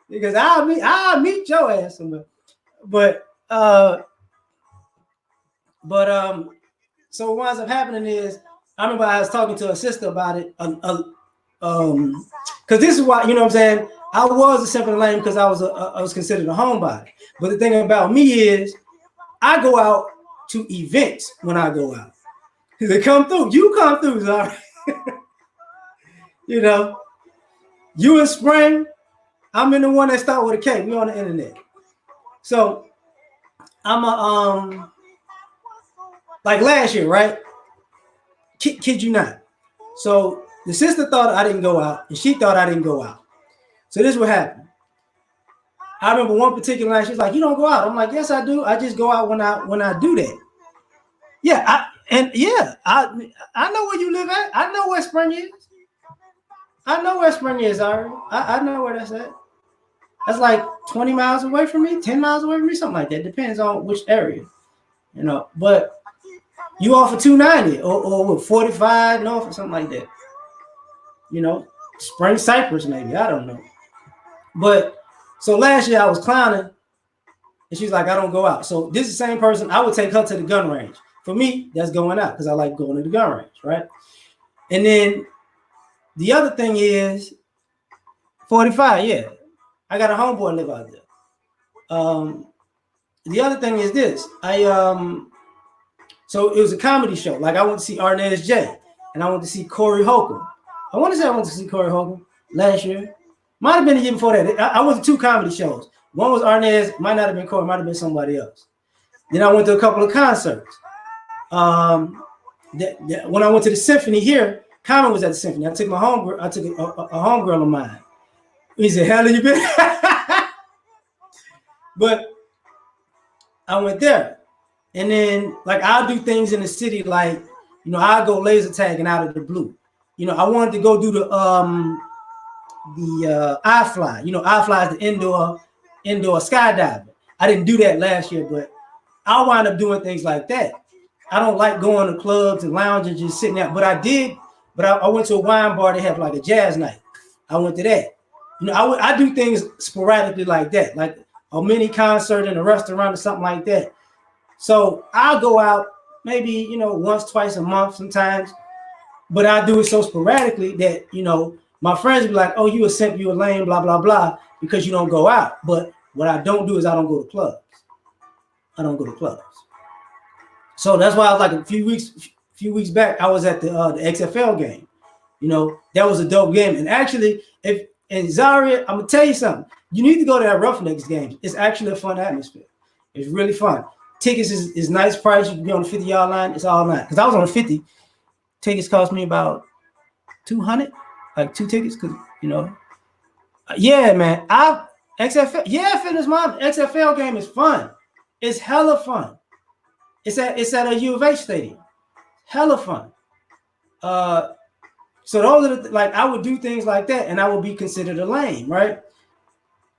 because I'll meet your ass somewhere. But so what winds up happening is, I remember I was talking to a sister about it, because this is why, you know what I'm saying, I was a simp and lame because I was considered a homebody. But the thing about me is, I go out to events when I go out. They come through. You come through, sorry. You in spring, I'm in the one that start with a K. We on the internet. So I'm like last year, right? Kid you not. So the sister thought I didn't go out, and she thought I didn't go out. So this is what happened. I remember one particular night, she's like, "You don't go out." I'm like, "Yes, I do. I just go out when I do that." Yeah, I know where you live at. I know where spring is. I know where spring is, Ari. I know where that's at. That's like 20 miles away from me, 10 miles away from me, something like that. Depends on which area, But you offer 290 or 45 north or something like that. Spring Cypress maybe. I don't know. But so last year I was clowning, and she's like, "I don't go out." So this is the same person. I would take her to the gun range. For me, that's going out because I like going to the gun range, right? And then the other thing is 45. Yeah, I got a homeboy live out there. The other thing is this. So it was a comedy show. Like I went to see Arnez J, and I went to see Corey Holcomb. I want to say I went to see Corey Holcomb last year. Might have been the year before that. I went to 2 comedy shows. One was Arnez, might not have been Corey, might have been somebody else. Then I went to a couple of concerts. When I went to the symphony here, Common was at the symphony. I took my homegirl. I took a homegirl of mine. He said, "Hell, you been?" But I went there, and then like I'll do things in the city, like I'll go laser tagging out of the blue. I wanted to go do the iFly. iFly is the indoor skydiving. I didn't do that last year, but I'll wind up doing things like that. I don't like going to clubs and lounges just sitting out, but I did. But I went to a wine bar. They have like a jazz night. I went to that. I do things sporadically like that, like a mini concert in a restaurant or something like that. So I'll go out maybe once, twice a month sometimes, but I do it so sporadically that my friends be like, "Oh, you a simp, you a lame, blah blah blah," because you don't go out. But what I don't do is I don't go to clubs. I don't go to clubs. So that's why I was like a few few weeks back, I was at the XFL game. You know, that was a dope game. And actually, if in Zaria, I'm gonna tell you something. You need to go to that Roughnecks game. It's actually a fun atmosphere. It's really fun. Tickets is nice price. You can be on the 50-yard line. It's all night. Because I was on the 50. Tickets cost me about 200, like 2 tickets. Because, you know, yeah, man. XFL, yeah, Fitness Mom. XFL game is fun. It's hella fun. It's at a U of H stadium. Hella fun. So those are like I would do things like that, and I would be considered a lame, right?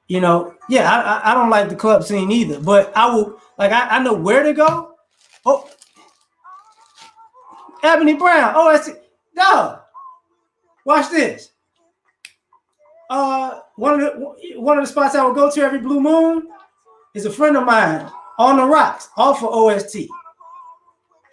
You know, yeah, I don't like the club scene either, but I will like I know where to go. Oh, Ebony Brown. Oh, that's it. No, watch this. One of the spots I would go to every blue moon is a friend of mine on the rocks, off of OST.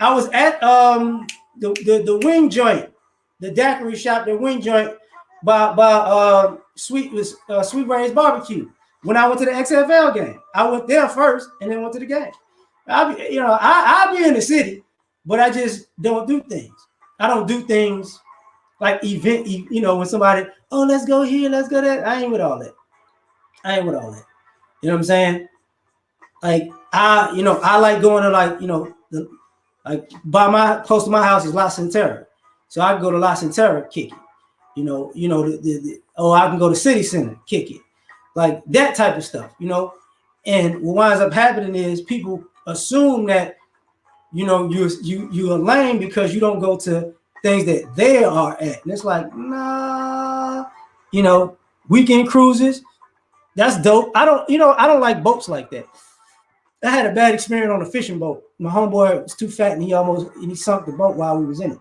I was at the wing joint, the daiquiri shop, the wing joint by Sweet Ray's Barbecue. When I went to the XFL game, I went there first and then went to the game. I'll be in the city, but I just don't do things. I don't do things like event. You know, when somebody, oh, let's go here, let's go there. I ain't with all that. You know what I'm saying? Like I like going to like close to my house is La Centera, so I can go to La Centera, kick it. I can go to City Center, kick it, like that type of stuff. You know, and what winds up happening is people assume that you're lame because you don't go to things that they are at, and it's like nah. You know, weekend cruises, that's dope. I don't like boats like that. I had a bad experience on a fishing boat. My homeboy was too fat and he sunk the boat while we was in it.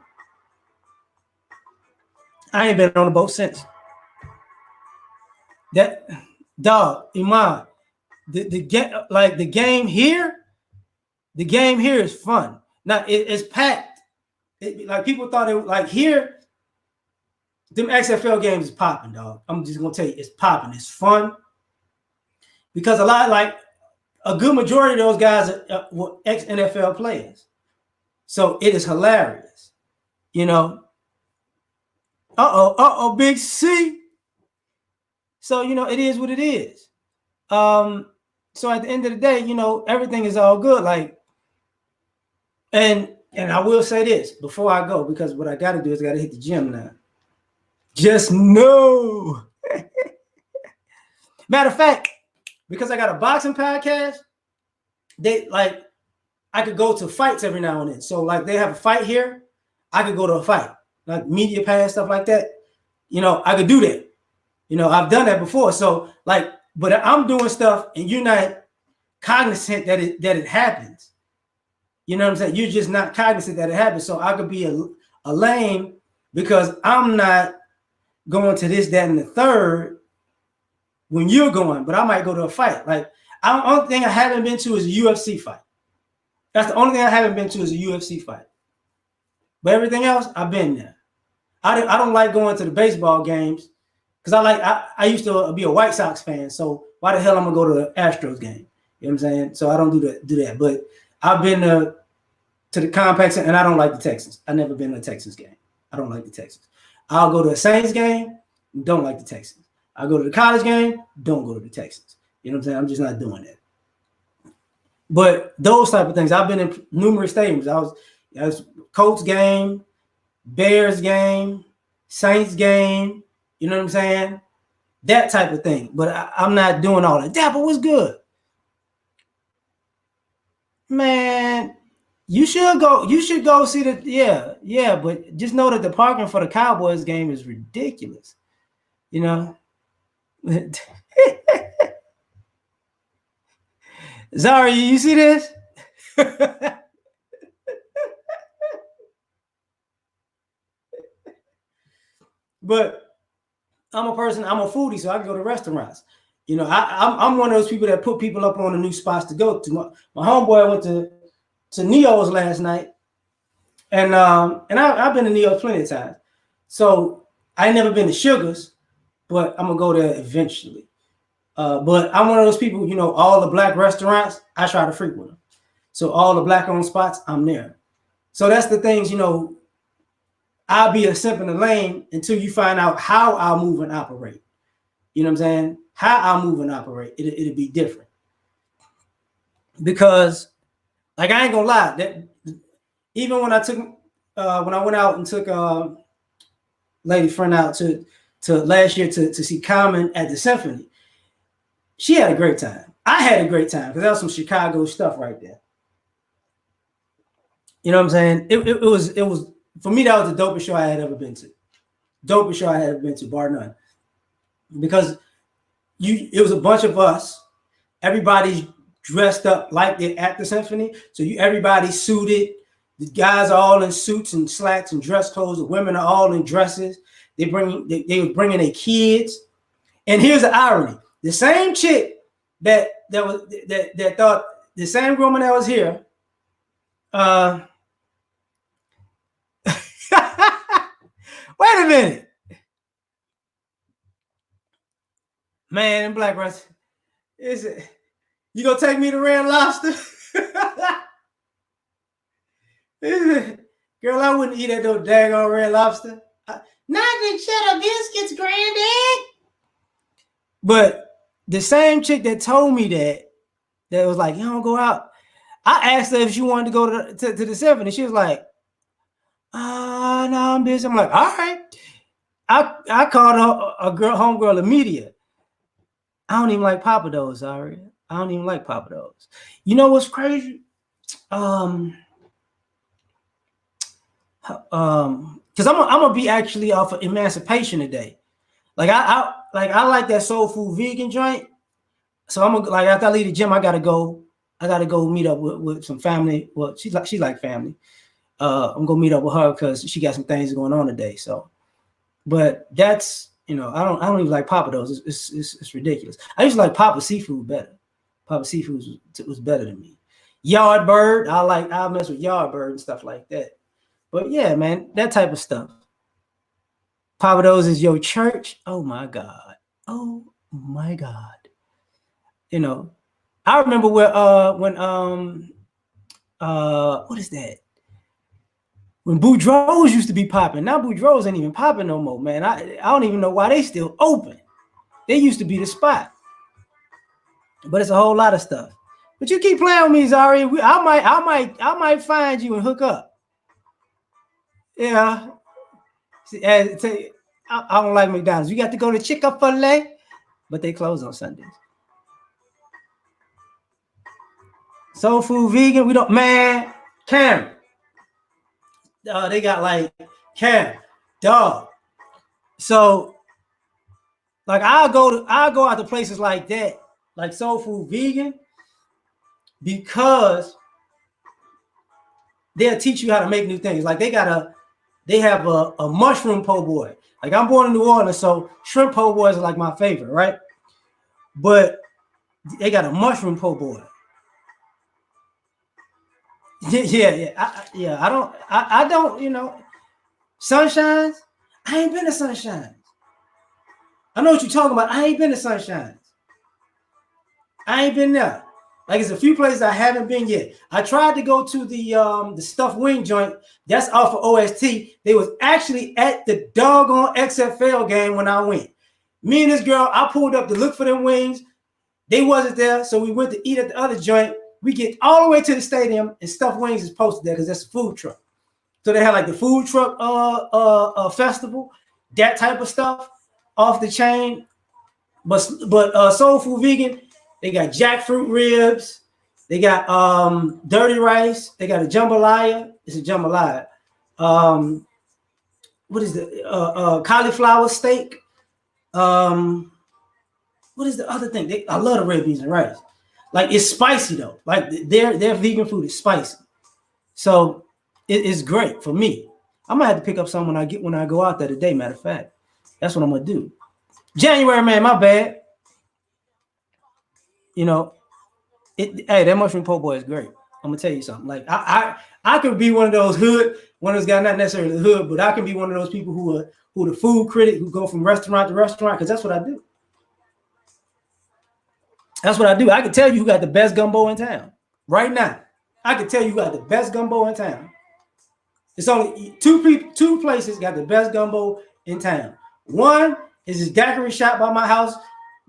I ain't been on a boat since. That dog, Iman, the game here is fun. Now it's packed. Like people thought it like here. Them XFL games is popping, dog. I'm just gonna tell you, it's popping. It's fun because a good majority of those guys were ex-NFL players. So it is hilarious, you know. Big C. So, it is what it is. So at the end of the day, everything is all good. Like, and I will say this before I go, because what I got to do is I got to hit the gym now. Just know. Matter of fact, because I got a boxing podcast, I could go to fights every now and then. So like they have a fight here, I could go to a fight, like media pass, stuff like that. I could do that. I've done that before. So but I'm doing stuff and you're not cognizant that it happens. You know what I'm saying? You're just not cognizant that it happens. So I could be a lame because I'm not going to this, that, and the third when you're going, but I might go to a fight. Like, the only thing I haven't been to is a UFC fight. That's the only thing I haven't been to is a UFC fight. But everything else, I've been there. I don't like going to the baseball games because I used to be a White Sox fan. So why the hell I'm gonna go to the Astros game? You know what I'm saying? So I don't do that. But I've been to the Complex, and I don't like the Texans. I've never been to a Texans game. I don't like the Texans. I'll go to a Saints game. Don't like the Texans. I go to the college game. Don't go to the Texans. You know what I'm saying? I'm just not doing that. But those type of things, I've been in numerous stadiums. I was Colts game, Bears game, Saints game. You know what I'm saying? That type of thing. But I'm not doing all that. Dapper was good. Man, you should go see the yeah. But just know that the parking for the Cowboys game is ridiculous. Zara, you see this? But I'm a foodie, so I can go to restaurants. I'm one of those people that put people up on the new spots to go to. My homeboy went to Neo's last night, and I've been to Neo's plenty of times. So I ain't never been to Sugar's, but I'm gonna go there eventually. But I'm one of those people, all the black restaurants, I try to frequent them. So all the black-owned spots, I'm there. So that's the things, you know, I'll be a simp in the lane until you find out how I'll move and operate. You know what I'm saying? How I'll move and operate, it'll be different. Because, like, I ain't gonna lie, that even when I went out and took lady friend out to last year to see Common at the Symphony, she had a great time. I had a great time because that was some Chicago stuff right there. You know what I'm saying? It was for me, that was the dopest show I had ever been to. Dopest show I had ever been to, bar none. Because it was a bunch of us. Everybody's dressed up like they're at the Symphony. So everybody's suited. The guys are all in suits and slacks and dress clothes. The women are all in dresses. They were bringing their kids. And here's the irony: the same chick that thought, the same woman that was here. Wait a minute, man. Black Russ, is it? You gonna take me to Red Lobster? Girl, I wouldn't eat at no daggone Red Lobster. Not the cheddar biscuits, Granddad. But the same chick that told me that was like, you don't go out. I asked her if she wanted to go to the 7, and she was like, no, I'm busy. I'm like, all right. I called a homegirl immediate. I don't even like Papa Do's, sorry. I don't even like Papa Do's. You know what's crazy? Because I'm gonna be actually off of Emancipation today. Like I like that soul food vegan joint. So I'm gonna, like, after I leave the gym, I gotta go meet up with some family. Well, she's like family. I'm gonna meet up with her because she got some things going on today. So, but that's, you know, I don't even like Papa Do's. It's ridiculous. I used to like Papa Seafood better. Papa Seafood was better than me. Yardbird, I'll mess with Yardbird and stuff like that. But yeah, man, that type of stuff. Papa Do's is your church. Oh my God. Oh my God. You know, I remember when what is that? When Boudreaux's used to be popping. Now Boudreaux's ain't even popping no more, man. I don't even know why they still open. They used to be the spot. But it's a whole lot of stuff. But you keep playing with me, Zari. I might find you and hook up. Yeah. See, I don't like McDonald's. You got to go to Chick-fil-A, but they close on Sundays. Soul food vegan, we don't, man. Cameron. They got like Cameron, dog. So, like, I'll go out to places like that, like soul food vegan, because they'll teach you how to make new things. Like they have a mushroom po' boy. Like, I'm born in New Orleans, so shrimp po' boys are like my favorite, right? But they got a mushroom po' boy. Yeah. I don't, you know, Sunshines. I ain't been to Sunshines. I know what you're talking about. I ain't been to Sunshines. I ain't been there. Like, it's a few places I haven't been yet. I tried to go to the stuffed wing joint. That's off of OST. They was actually at the doggone XFL game when I went. Me and this girl, I pulled up to look for them wings. They wasn't there, so we went to eat at the other joint. We get all the way to the stadium, and stuffed wings is posted there because that's a food truck. So they had like the food truck festival, that type of stuff, off the chain. But soul food vegan, they got jackfruit ribs, they got dirty rice, they got a jambalaya. It's a jambalaya. What is the cauliflower steak? What is the other thing? I love the red beans and rice. Like, it's spicy though. Like, their vegan food is spicy, so it's great for me. I'm gonna have to pick up some when I go out there today. Matter of fact, that's what I'm gonna do. January, man, my bad. You know, hey, that mushroom po' boy is great. I'm gonna tell you something. Like, I could be one of those guys, not necessarily the hood, but I can be one of those people who the food critic who go from restaurant to restaurant, because that's what I do. That's what I do. I can tell you who got the best gumbo in town right now. I can tell you who got the best gumbo in town. It's only two places got the best gumbo in town. One is this daiquiri shop by my house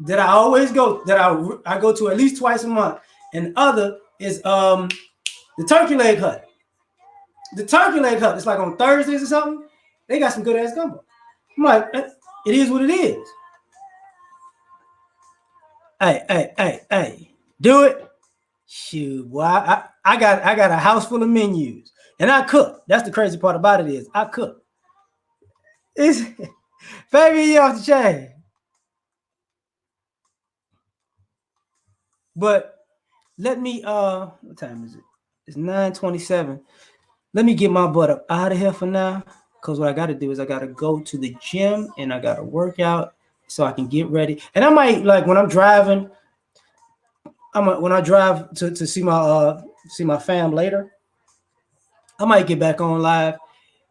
that I always go, that I go to at least twice a month. And the other is the Turkey Leg Hut. The Turkey Leg Hut. It's like on Thursdays or something. They got some good ass gumbo. I'm like, it is what it is. Hey. Do it. Shoot, boy, I got a house full of menus. And I cook. That's the crazy part about it is I cook. It's baby, you off the chain. But let me what time is it? It's 9:27. Let me get my butt up out of here for now. Cause what I gotta do is I gotta go to the gym and I gotta work out so I can get ready. And I might, like, when I'm driving, when I drive to see my fam later, I might get back on live.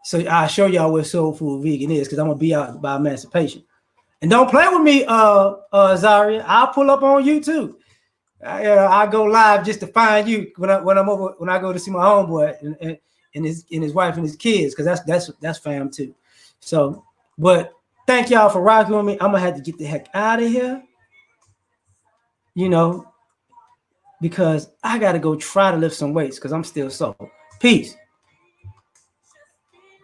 So I'll show y'all what soul food vegan is, because I'm gonna be out by emancipation. And don't play with me, Zaria. I'll pull up on you too. I go live just to find you when I go to see my homeboy and his wife and his kids, because that's fam too. So, but thank y'all for rocking with me. I'm gonna have to get the heck out of here, because I gotta go try to lift some weights because I'm still sore. Peace.